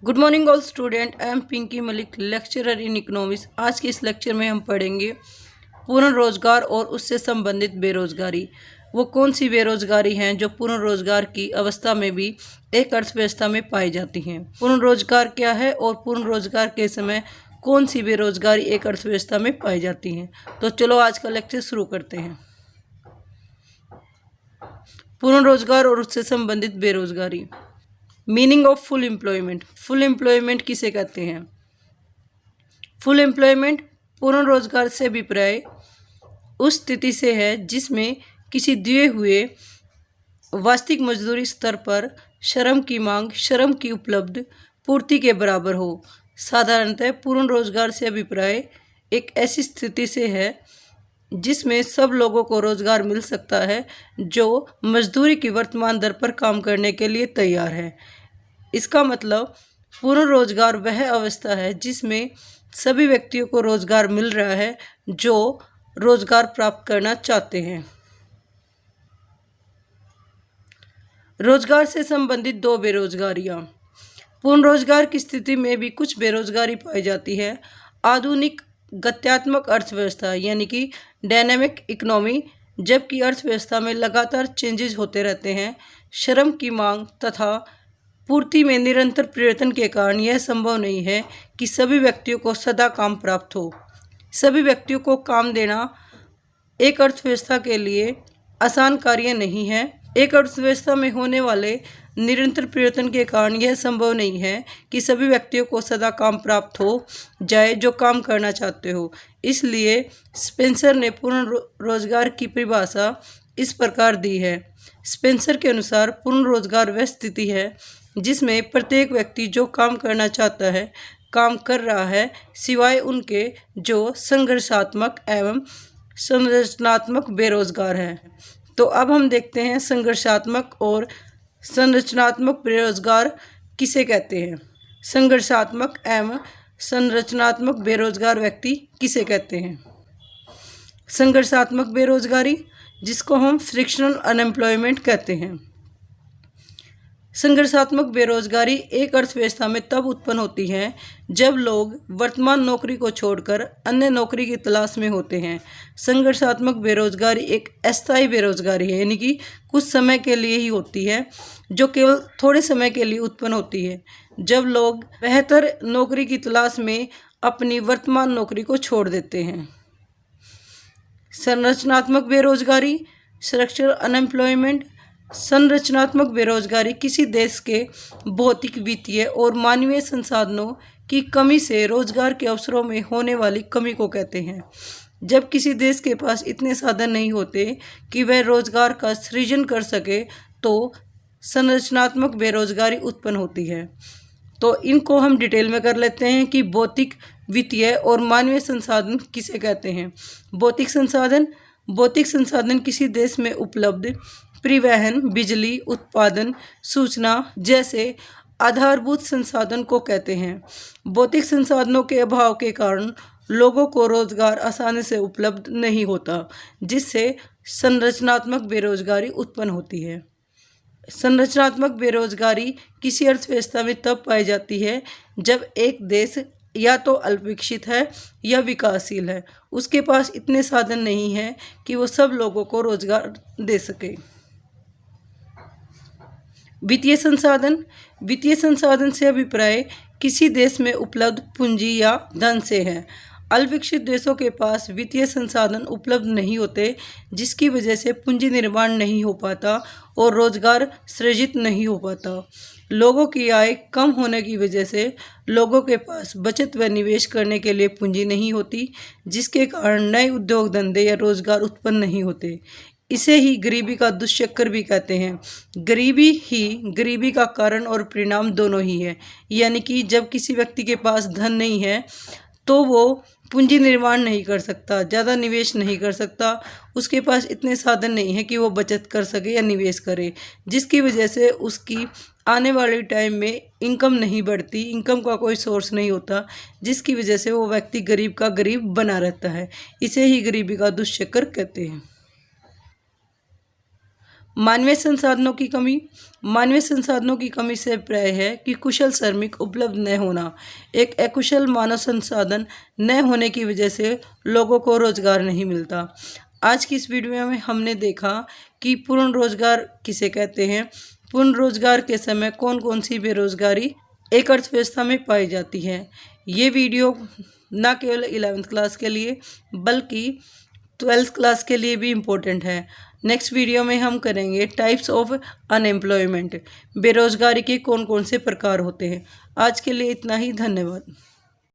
Good morning all student. I am Pinky Malik, lecturer in economics. आज के इस लेक्चर में हम पढ़ेंगे पूर्ण रोजगार और उससे संबंधित बेरोजगारी। वो कौन सी बेरोजगारी हैं जो पूर्ण रोजगार की अवस्था में भी एक अर्थव्यवस्था में पाई जाती हैं। पूर्ण रोजगार क्या है और पूर्ण रोजगार के समय कौन सी बेरोजगारी एक अर्थव्यवस्था में पाई जाती हैं। तो चलो आज का लेक्चर शुरू करते हैं। पूर्ण रोजगार और उससे संबंधित बेरोजगारी। Meaning of full employment. Full employment किसे कहते हैं? फुल एम्प्लॉयमेंट पूर्ण रोजगार से अभिप्राय उस स्थिति से है जिसमें किसी दिए हुए वास्तविक मजदूरी स्तर पर श्रम की मांग श्रम की उपलब्ध पूर्ति के बराबर हो। साधारणतः पूर्ण रोजगार से अभिप्राय एक ऐसी स्थिति से है जिसमें सब लोगों को रोजगार मिल सकता है जो मजदूरी की वर्तमान दर पर काम करने के लिए तैयार है। इसका मतलब पूर्ण रोजगार वह अवस्था है जिसमें सभी व्यक्तियों को रोजगार मिल रहा है जो रोजगार प्राप्त करना चाहते हैं। रोजगार से संबंधित दो बेरोजगारियां। पूर्ण रोजगार की स्थिति में भी कुछ बेरोजगारी पाई जाती है। आधुनिक गत्यात्मक अर्थव्यवस्था यानी कि डायनामिक इकोनॉमी, जबकि अर्थव्यवस्था में लगातार चेंजेस होते रहते हैं। श्रम की मांग तथा पूर्ति में निरंतर परिवर्तन के कारण यह संभव नहीं है कि सभी व्यक्तियों को सदा काम प्राप्त हो। सभी व्यक्तियों को काम देना एक अर्थव्यवस्था के लिए आसान कार्य नहीं है। एक अर्थव्यवस्था में होने वाले निरंतर परिवर्तन के कारण यह संभव नहीं है कि सभी व्यक्तियों को सदा काम प्राप्त हो जाए जो काम करना चाहते हो। इसलिए स्पेंसर ने पूर्ण रोजगार की परिभाषा इस प्रकार दी है। स्पेंसर के अनुसार पूर्ण रोजगार वह स्थिति है जिसमें प्रत्येक व्यक्ति जो काम करना चाहता है काम कर रहा है, सिवाय उनके जो संघर्षात्मक एवं संरचनात्मक बेरोजगार हैं। तो अब हम देखते हैं संघर्षात्मक और संरचनात्मक बेरोजगार किसे कहते हैं। संघर्षात्मक एवं संरचनात्मक बेरोजगार व्यक्ति किसे कहते हैं? संघर्षात्मक बेरोजगारी, जिसको हम फ्रिक्शनल अनएम्प्लॉयमेंट कहते हैं। संघर्षात्मक बेरोजगारी एक अर्थव्यवस्था में तब उत्पन्न होती है जब लोग वर्तमान नौकरी को छोड़कर अन्य नौकरी की तलाश में होते हैं। संघर्षात्मक बेरोजगारी एक अस्थायी बेरोजगारी है, यानी कि कुछ समय के लिए ही होती है, जो केवल थोड़े समय के लिए उत्पन्न होती है जब लोग बेहतर नौकरी की तलाश में अपनी वर्तमान नौकरी को छोड़ देते हैं। संरचनात्मक बेरोजगारी, स्ट्रक्चरल अनएम्प्लॉयमेंट। संरचनात्मक बेरोजगारी किसी देश के भौतिक, वित्तीय और मानवीय संसाधनों की कमी से रोजगार के अवसरों में होने वाली कमी को कहते हैं। जब किसी देश के पास इतने साधन नहीं होते कि वह रोजगार का सृजन कर सके तो संरचनात्मक बेरोजगारी उत्पन्न होती है। तो इनको हम डिटेल में कर लेते हैं कि भौतिक, वित्तीय और मानवीय संसाधन किसे कहते हैं। भौतिक संसाधन किसी देश में उपलब्ध परिवहन, बिजली उत्पादन, सूचना जैसे आधारभूत संसाधन को कहते हैं। भौतिक संसाधनों के अभाव के कारण लोगों को रोजगार आसानी से उपलब्ध नहीं होता, जिससे संरचनात्मक बेरोजगारी उत्पन्न होती है। संरचनात्मक बेरोजगारी किसी अर्थव्यवस्था में तब पाई जाती है जब एक देश या तो अल्पविकसित है या विकासशील है, उसके पास इतने साधन नहीं है कि वो सब लोगों को रोजगार दे सके। वित्तीय संसाधन से अभिप्राय किसी देश में उपलब्ध पूंजी या धन से है। अल्पविकसित देशों के पास वित्तीय संसाधन उपलब्ध नहीं होते, जिसकी वजह से पूंजी निर्माण नहीं हो पाता और रोजगार सृजित नहीं हो पाता। लोगों की आय कम होने की वजह से लोगों के पास बचत व निवेश करने के लिए पूंजी नहीं होती, जिसके कारण नए उद्योग धंधे या रोजगार उत्पन्न नहीं होते। इसे ही गरीबी का दुष्चक्र भी कहते हैं। गरीबी का कारण और परिणाम दोनों ही है, यानी कि जब किसी व्यक्ति के पास धन नहीं है तो वो पूंजी निर्माण नहीं कर सकता, ज़्यादा निवेश नहीं कर सकता, उसके पास इतने साधन नहीं है कि वो बचत कर सके या निवेश करे, जिसकी वजह से उसकी आने वाले टाइम में इनकम नहीं बढ़ती, इनकम का कोई सोर्स नहीं होता, जिसकी वजह से वो व्यक्ति गरीब का गरीब बना रहता है। इसे ही गरीबी का दुष्चक्र कहते हैं। मानवीय संसाधनों की कमी। मानवीय संसाधनों की कमी से अभिप्राय है कि कुशल श्रमिक उपलब्ध न होना। एक अकुशल मानव संसाधन न होने की वजह से लोगों को रोजगार नहीं मिलता। आज की इस वीडियो में हमने देखा कि पूर्ण रोजगार किसे कहते हैं, पूर्ण रोजगार के समय कौन कौन सी बेरोजगारी एक अर्थव्यवस्था में पाई जाती है। ये वीडियो न केवल 11th क्लास के लिए बल्कि 12th क्लास के लिए भी इम्पोर्टेंट है। नेक्स्ट वीडियो में हम करेंगे टाइप्स ऑफ अनएम्प्लॉयमेंट, बेरोजगारी के कौन कौन से प्रकार होते हैं। आज के लिए इतना ही, धन्यवाद।